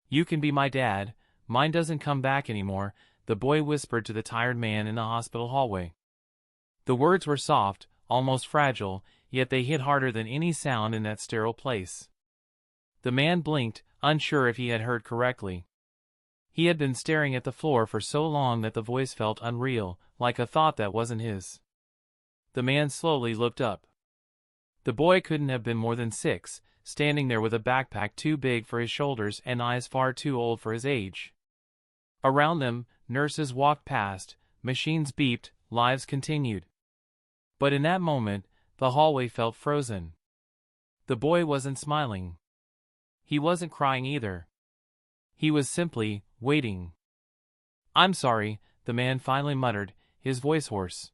You can be my dad. Mine doesn't come back anymore," the boy whispered to the tired man in the hospital hallway. The words were soft, almost fragile, yet they hit harder than any sound in that sterile place. The man blinked, unsure if he had heard correctly. He had been staring at the floor for so long that the voice felt unreal, like a thought that wasn't his. The man slowly looked up. The boy couldn't have been more than 6, standing there with a backpack too big for his shoulders and eyes far too old for his age. Around them, nurses walked past, machines beeped, lives continued. But in that moment, the hallway felt frozen. The boy wasn't smiling. He wasn't crying either. He was simply waiting. "I'm sorry," the man finally muttered, his voice hoarse.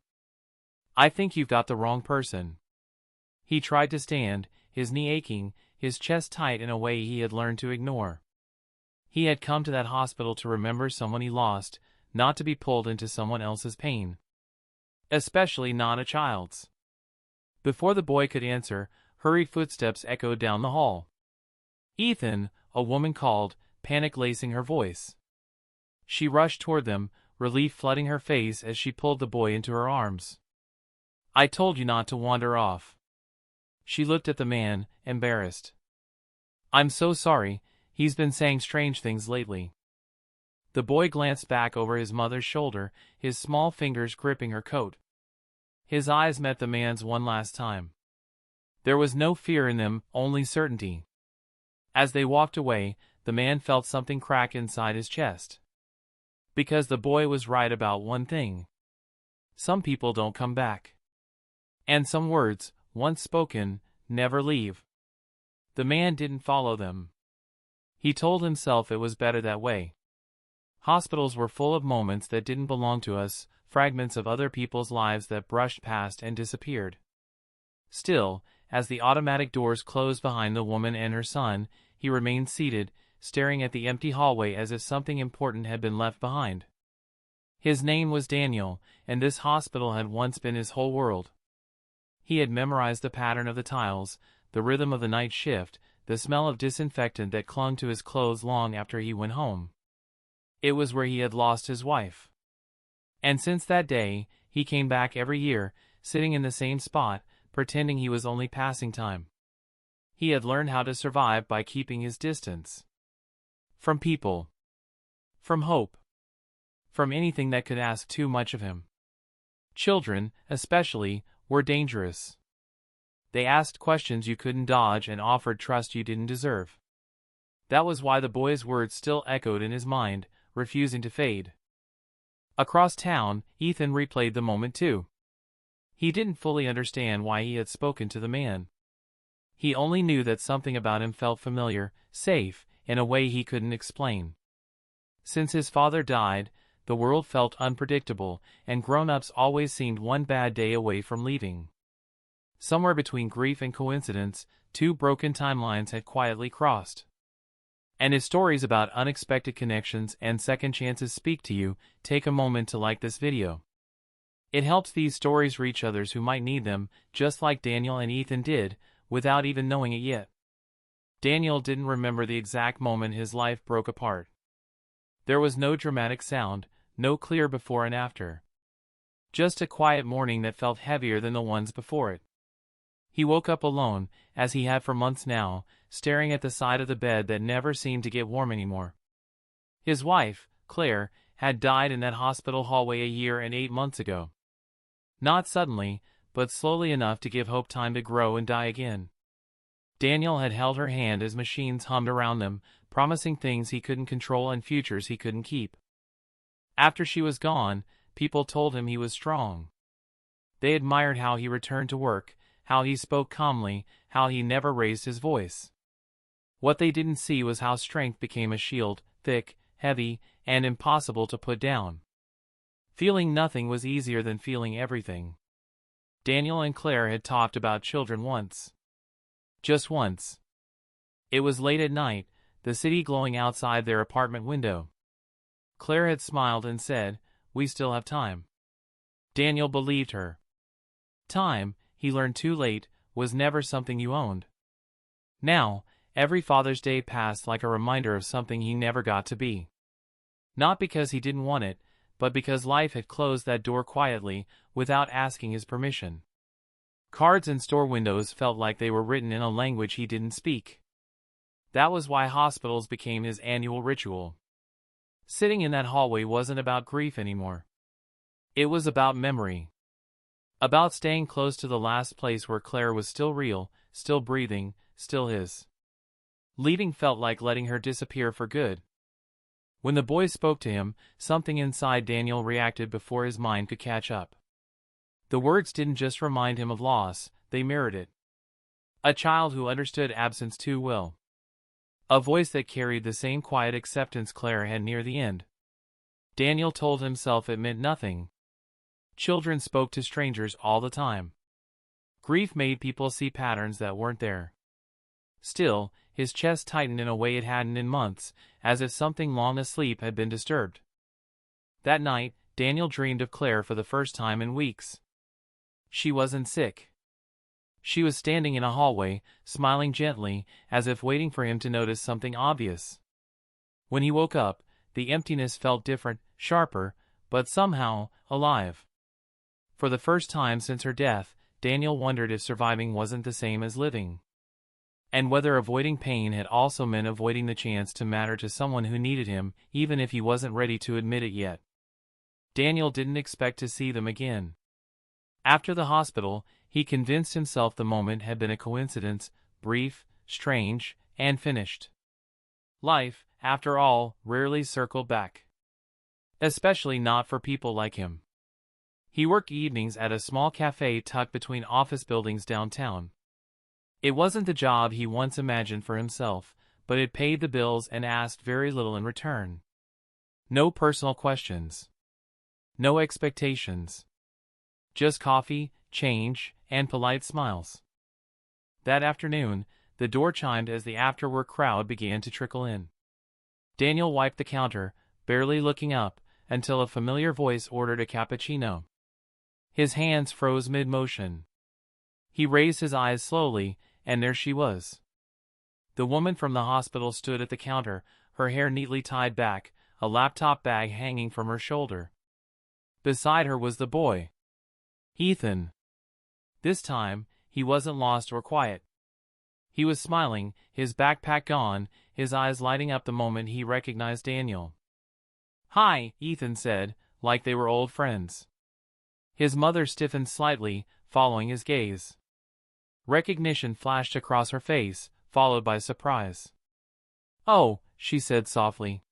"I think you've got the wrong person." He tried to stand, his knee aching, his chest tight in a way he had learned to ignore. He had come to that hospital to remember someone he lost, not to be pulled into someone else's pain. Especially not a child's. Before the boy could answer, hurried footsteps echoed down the hall. "Ethan," a woman called, panic lacing her voice. She rushed toward them, relief flooding her face as she pulled the boy into her arms. "I told you not to wander off." She looked at the man, embarrassed. "I'm so sorry, he's been saying strange things lately." The boy glanced back over his mother's shoulder, his small fingers gripping her coat. His eyes met the man's one last time. There was no fear in them, only certainty. As they walked away, the man felt something crack inside his chest. Because the boy was right about one thing. Some people don't come back. And some words, once spoken, never leave. The man didn't follow them. He told himself it was better that way. Hospitals were full of moments that didn't belong to us, fragments of other people's lives that brushed past and disappeared. Still, as the automatic doors closed behind the woman and her son, he remained seated, staring at the empty hallway as if something important had been left behind. His name was Daniel, and this hospital had once been his whole world. He had memorized the pattern of the tiles, the rhythm of the night shift, the smell of disinfectant that clung to his clothes long after he went home. It was where he had lost his wife. And since that day, he came back every year, sitting in the same spot, pretending he was only passing time. He had learned how to survive by keeping his distance. From people. From hope. From anything that could ask too much of him. Children, especially, were dangerous. They asked questions you couldn't dodge and offered trust you didn't deserve. That was why the boy's words still echoed in his mind, refusing to fade. Across town, Ethan replayed the moment too. He didn't fully understand why he had spoken to the man. He only knew that something about him felt familiar, safe, in a way he couldn't explain. Since his father died, the world felt unpredictable, and grown-ups always seemed one bad day away from leaving. Somewhere between grief and coincidence, 2 broken timelines had quietly crossed. And if stories about unexpected connections and second chances speak to you, take a moment to like this video. It helps these stories reach others who might need them, just like Daniel and Ethan did, without even knowing it yet. Daniel didn't remember the exact moment his life broke apart. There was no dramatic sound, no clear before and after. Just a quiet morning that felt heavier than the ones before it. He woke up alone, as he had for months now, staring at the side of the bed that never seemed to get warm anymore. His wife, Claire, had died in that hospital hallway a year and 8 months ago. Not suddenly, but slowly enough to give hope time to grow and die again. Daniel had held her hand as machines hummed around them, promising things he couldn't control and futures he couldn't keep. After she was gone, people told him he was strong. They admired how he returned to work, how he spoke calmly, how he never raised his voice. What they didn't see was how strength became a shield, thick, heavy, and impossible to put down. Feeling nothing was easier than feeling everything. Daniel and Claire had talked about children once. Just once. It was late at night, the city glowing outside their apartment window. Claire had smiled and said, "We still have time." Daniel believed her. Time, he learned too late, was never something you owned. Now, Every Father's Day passed like a reminder of something he never got to be. Not because he didn't want it, but because life had closed that door quietly, without asking his permission. Cards in store windows felt like they were written in a language he didn't speak. That was why hospitals became his annual ritual. Sitting in that hallway wasn't about grief anymore. It was about memory. About staying close to the last place where Claire was still real, still breathing, still his. Leaving felt like letting her disappear for good. When the boy spoke to him, something inside Daniel reacted before his mind could catch up. The words didn't just remind him of loss, they mirrored it. A child who understood absence too well. A voice that carried the same quiet acceptance Claire had near the end. Daniel told himself it meant nothing. Children spoke to strangers all the time. Grief made people see patterns that weren't there. Still, his chest tightened in a way it hadn't in months, as if something long asleep had been disturbed. That night, Daniel dreamed of Claire for the first time in weeks. She wasn't sick. She was standing in a hallway, smiling gently, as if waiting for him to notice something obvious. When he woke up, the emptiness felt different, sharper, but somehow alive. For the first time since her death, Daniel wondered if surviving wasn't the same as living. And whether avoiding pain had also meant avoiding the chance to matter to someone who needed him, even if he wasn't ready to admit it yet. Daniel didn't expect to see them again. After the hospital, he convinced himself the moment had been a coincidence, brief, strange, and finished. Life, after all, rarely circled back. Especially not for people like him. He worked evenings at a small cafe tucked between office buildings downtown. It wasn't the job he once imagined for himself, but it paid the bills and asked very little in return. No personal questions. No expectations. Just coffee, change, and polite smiles. That afternoon, the door chimed as the after-work crowd began to trickle in. Daniel wiped the counter, barely looking up, until a familiar voice ordered a cappuccino. His hands froze mid-motion. He raised his eyes slowly, and there she was. The woman from the hospital stood at the counter, her hair neatly tied back, a laptop bag hanging from her shoulder. Beside her was the boy. Ethan. This time, he wasn't lost or quiet. He was smiling, his backpack gone, his eyes lighting up the moment he recognized Daniel. "Hi," Ethan said, like they were old friends. His mother stiffened slightly, following his gaze. Recognition flashed across her face, followed by surprise. "Oh," she said softly.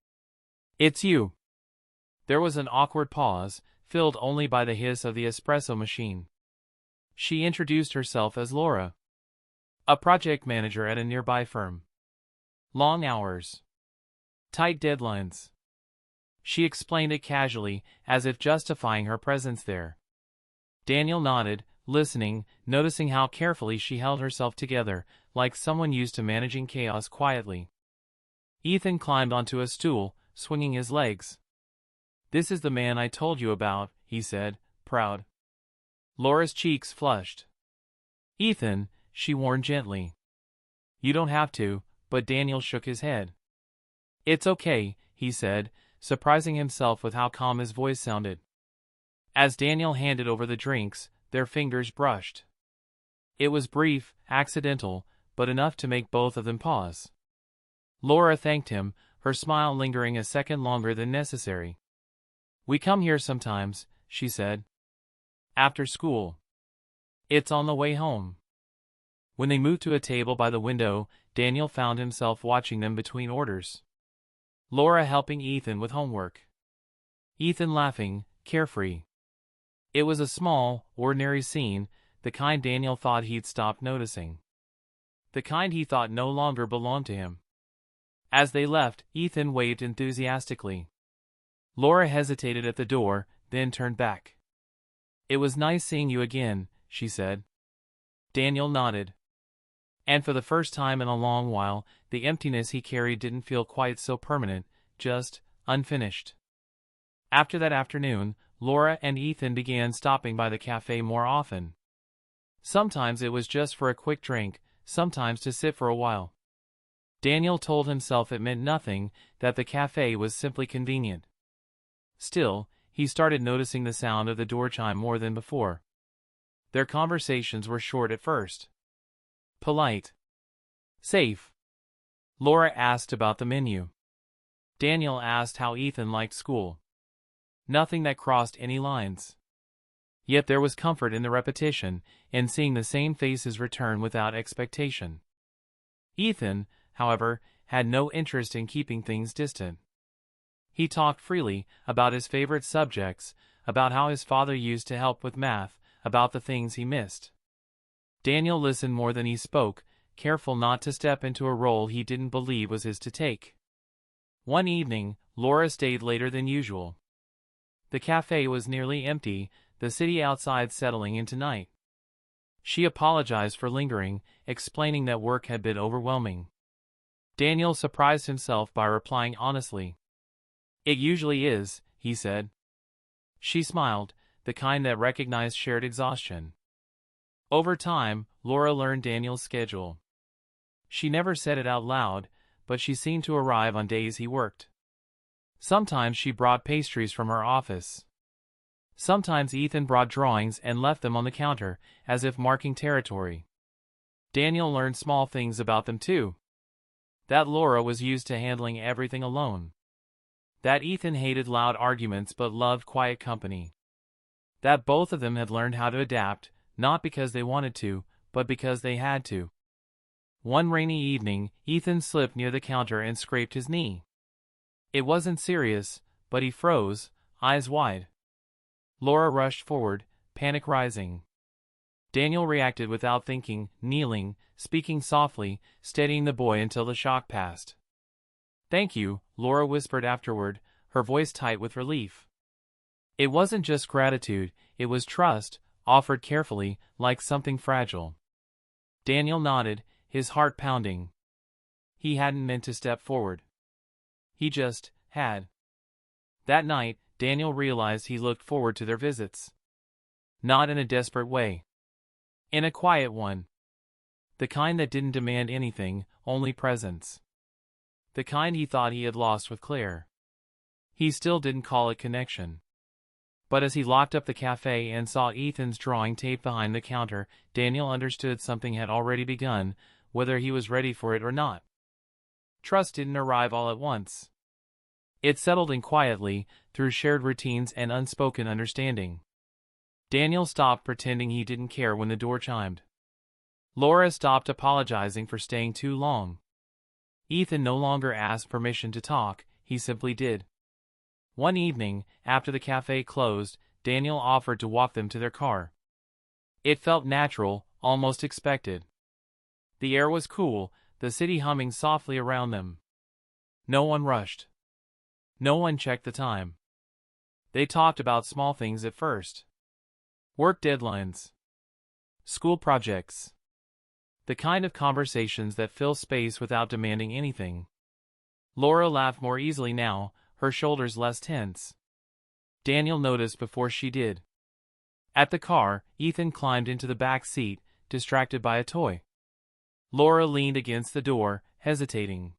"It's you." There was an awkward pause, filled only by the hiss of the espresso machine. She introduced herself as Laura, a project manager at a nearby firm. Long hours. Tight deadlines. She explained it casually, as if justifying her presence there. Daniel nodded, listening, noticing how carefully she held herself together, like someone used to managing chaos quietly. Ethan climbed onto a stool, swinging his legs. "This is the man I told you about," he said, proud. Laura's cheeks flushed. "Ethan," she warned gently. "You don't have to," but Daniel shook his head. "It's okay," he said, surprising himself with how calm his voice sounded. As Daniel handed over the drinks, their fingers brushed. It was brief, accidental, but enough to make both of them pause. Laura thanked him, her smile lingering a second longer than necessary. "We come here sometimes," she said. "After school. It's on the way home." When they moved to a table by the window, Daniel found himself watching them between orders. Laura helping Ethan with homework. Ethan laughing, carefree. It was a small, ordinary scene, the kind Daniel thought he'd stopped noticing. The kind he thought no longer belonged to him. As they left, Ethan waved enthusiastically. Laura hesitated at the door, then turned back. "It was nice seeing you again," she said. Daniel nodded. And for the first time in a long while, the emptiness he carried didn't feel quite so permanent, just unfinished. After that afternoon, Laura and Ethan began stopping by the cafe more often. Sometimes it was just for a quick drink, sometimes to sit for a while. Daniel told himself it meant nothing, that the cafe was simply convenient. Still, he started noticing the sound of the door chime more than before. Their conversations were short at first. Polite. Safe. Laura asked about the menu. Daniel asked how Ethan liked school. Nothing that crossed any lines. Yet there was comfort in the repetition, in seeing the same faces return without expectation. Ethan, however, had no interest in keeping things distant. He talked freely about his favorite subjects, about how his father used to help with math, about the things he missed. Daniel listened more than he spoke, careful not to step into a role he didn't believe was his to take. One evening, Laura stayed later than usual. The cafe was nearly empty, the city outside settling into night. She apologized for lingering, explaining that work had been overwhelming. Daniel surprised himself by replying honestly. "It usually is," he said. She smiled, the kind that recognized shared exhaustion. Over time, Laura learned Daniel's schedule. She never said it out loud, but she seemed to arrive on days he worked. Sometimes she brought pastries from her office. Sometimes Ethan brought drawings and left them on the counter, as if marking territory. Daniel learned small things about them too. That Laura was used to handling everything alone. That Ethan hated loud arguments but loved quiet company. That both of them had learned how to adapt, not because they wanted to, but because they had to. One rainy evening, Ethan slipped near the counter and scraped his knee. It wasn't serious, but he froze, eyes wide. Laura rushed forward, panic rising. Daniel reacted without thinking, kneeling, speaking softly, steadying the boy until the shock passed. "Thank you," Laura whispered afterward, her voice tight with relief. It wasn't just gratitude, it was trust, offered carefully, like something fragile. Daniel nodded, his heart pounding. He hadn't meant to step forward. He just had. That night, Daniel realized he looked forward to their visits. Not in a desperate way. In a quiet one. The kind that didn't demand anything, only presence. The kind he thought he had lost with Claire. He still didn't call it connection. But as he locked up the cafe and saw Ethan's drawing taped behind the counter, Daniel understood something had already begun, whether he was ready for it or not. Trust didn't arrive all at once. It settled in quietly, through shared routines and unspoken understanding. Daniel stopped pretending he didn't care when the door chimed. Laura stopped apologizing for staying too long. Ethan no longer asked permission to talk, he simply did. One evening, after the cafe closed, Daniel offered to walk them to their car. It felt natural, almost expected. The air was cool, the city humming softly around them. No one rushed. No one checked the time. They talked about small things at first. Work deadlines. School projects. The kind of conversations that fill space without demanding anything. Laura laughed more easily now, her shoulders less tense. Daniel noticed before she did. At the car, Ethan climbed into the back seat, distracted by a toy. Laura leaned against the door, hesitating.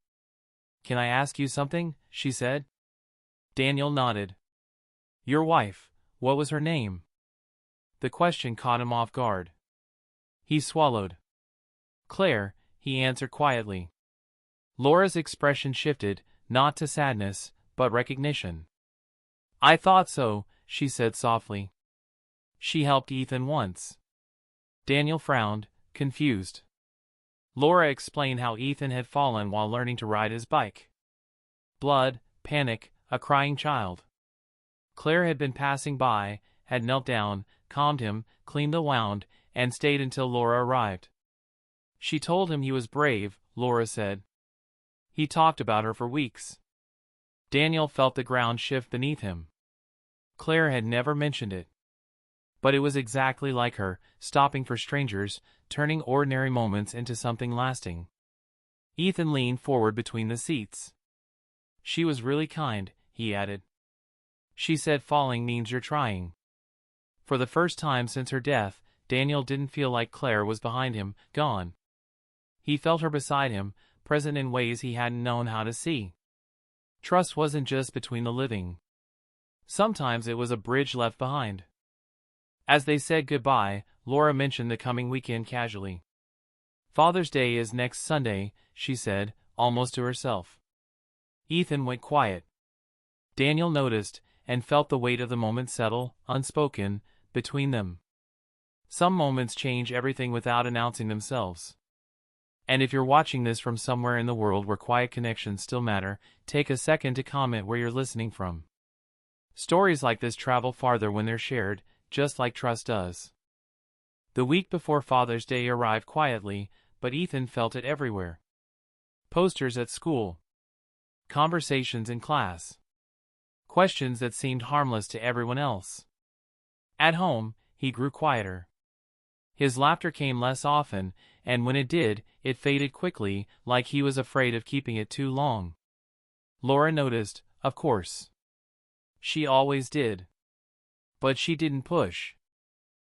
"Can I ask you something?" she said. Daniel nodded. "Your wife, what was her name?" The question caught him off guard. He swallowed. "Claire," he answered quietly. Laura's expression shifted, not to sadness, but recognition. "I thought so," she said softly. "She helped Ethan once." Daniel frowned, confused. Laura explained how Ethan had fallen while learning to ride his bike. Blood, panic, a crying child. Claire had been passing by, had knelt down, calmed him, cleaned the wound, and stayed until Laura arrived. She told him he was brave, Laura said. He talked about her for weeks. Daniel felt the ground shift beneath him. Claire had never mentioned it. But it was exactly like her, stopping for strangers, turning ordinary moments into something lasting. Ethan leaned forward between the seats. "She was really kind," he added. "She said falling means you're trying." For the first time since her death, Daniel didn't feel like Claire was behind him, gone. He felt her beside him, present in ways he hadn't known how to see. Trust wasn't just between the living. Sometimes it was a bridge left behind. As they said goodbye, Laura mentioned the coming weekend casually. "Father's Day is next Sunday," she said, almost to herself. Ethan went quiet. Daniel noticed, and felt the weight of the moment settle, unspoken, between them. Some moments change everything without announcing themselves. And if you're watching this from somewhere in the world where quiet connections still matter, take a second to comment where you're listening from. Stories like this travel farther when they're shared, just like trust does. The week before Father's Day arrived quietly, but Ethan felt it everywhere. Posters at school. Conversations in class. Questions that seemed harmless to everyone else. At home, he grew quieter. His laughter came less often, and when it did, it faded quickly, like he was afraid of keeping it too long. Laura noticed, of course. She always did. But she didn't push.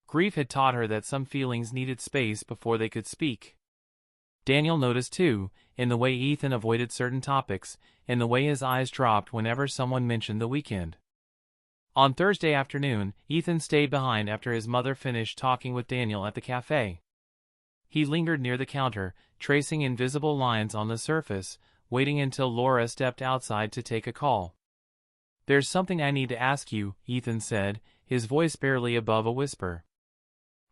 Grief had taught her that some feelings needed space before they could speak. Daniel noticed too, in the way Ethan avoided certain topics, in the way his eyes dropped whenever someone mentioned the weekend. On Thursday afternoon, Ethan stayed behind after his mother finished talking with Daniel at the cafe. He lingered near the counter, tracing invisible lines on the surface, waiting until Laura stepped outside to take a call. "There's something I need to ask you," Ethan said, his voice barely above a whisper.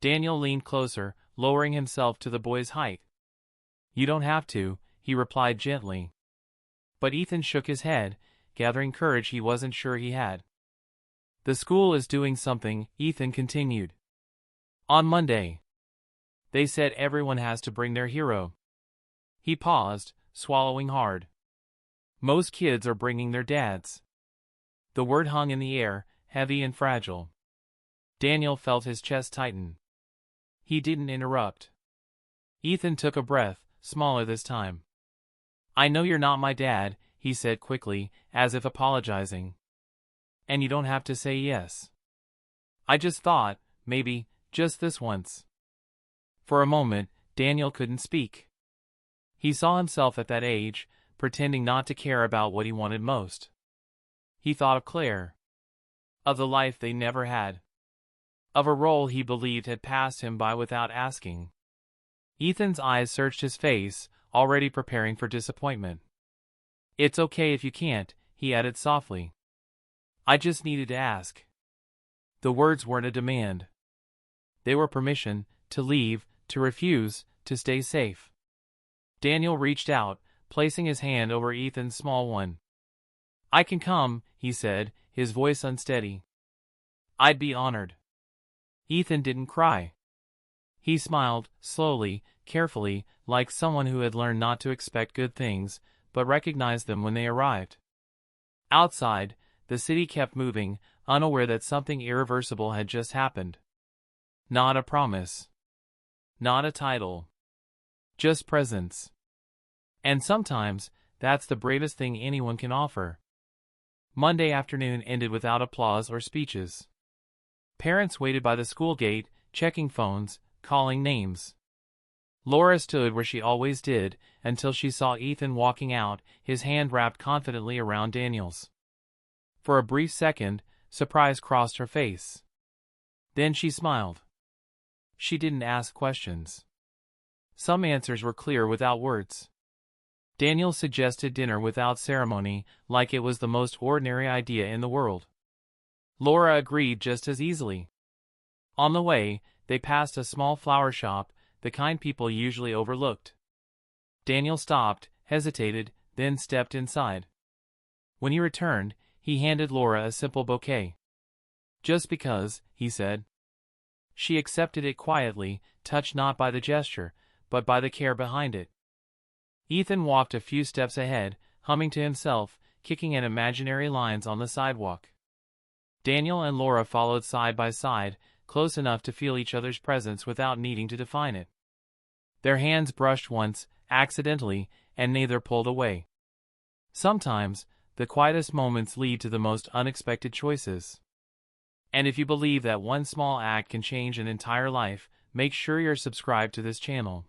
Daniel leaned closer, lowering himself to the boy's height. "You don't have to," he replied gently. But Ethan shook his head, gathering courage he wasn't sure he had. "The school is doing something," Ethan continued. "On Monday. They said everyone has to bring their hero." He paused, swallowing hard. "Most kids are bringing their dads." The word hung in the air, heavy and fragile. Daniel felt his chest tighten. He didn't interrupt. Ethan took a breath, smaller this time. "I know you're not my dad," he said quickly, as if apologizing. "And you don't have to say yes. I just thought, maybe, just this once." For a moment, Daniel couldn't speak. He saw himself at that age, pretending not to care about what he wanted most. He thought of Claire. Of the life they never had. Of a role he believed had passed him by without asking. Ethan's eyes searched his face, already preparing for disappointment. "It's okay if you can't," he added softly. "I just needed to ask." The words weren't a demand. They were permission, to leave, to refuse, to stay safe. Daniel reached out, placing his hand over Ethan's small one. "I can come," he said, his voice unsteady. "I'd be honored." Ethan didn't cry. He smiled, slowly, carefully, like someone who had learned not to expect good things, but recognized them when they arrived. Outside, the city kept moving, unaware that something irreversible had just happened. Not a promise. Not a title. Just presence. And sometimes, that's the bravest thing anyone can offer. Monday afternoon ended without applause or speeches. Parents waited by the school gate, checking phones, calling names. Laura stood where she always did, until she saw Ethan walking out, his hand wrapped confidently around Daniel's. For a brief second, surprise crossed her face. Then she smiled. She didn't ask questions. Some answers were clear without words. Daniel suggested dinner without ceremony, like it was the most ordinary idea in the world. Laura agreed just as easily. On the way, they passed a small flower shop, the kind people usually overlooked. Daniel stopped, hesitated, then stepped inside. When he returned, he handed Laura a simple bouquet. "Just because," he said. She accepted it quietly, touched not by the gesture, but by the care behind it. Ethan walked a few steps ahead, humming to himself, kicking at imaginary lines on the sidewalk. Daniel and Laura followed side by side, close enough to feel each other's presence without needing to define it. Their hands brushed once, accidentally, and neither pulled away. Sometimes, the quietest moments lead to the most unexpected choices. And if you believe that one small act can change an entire life, make sure you're subscribed to this channel.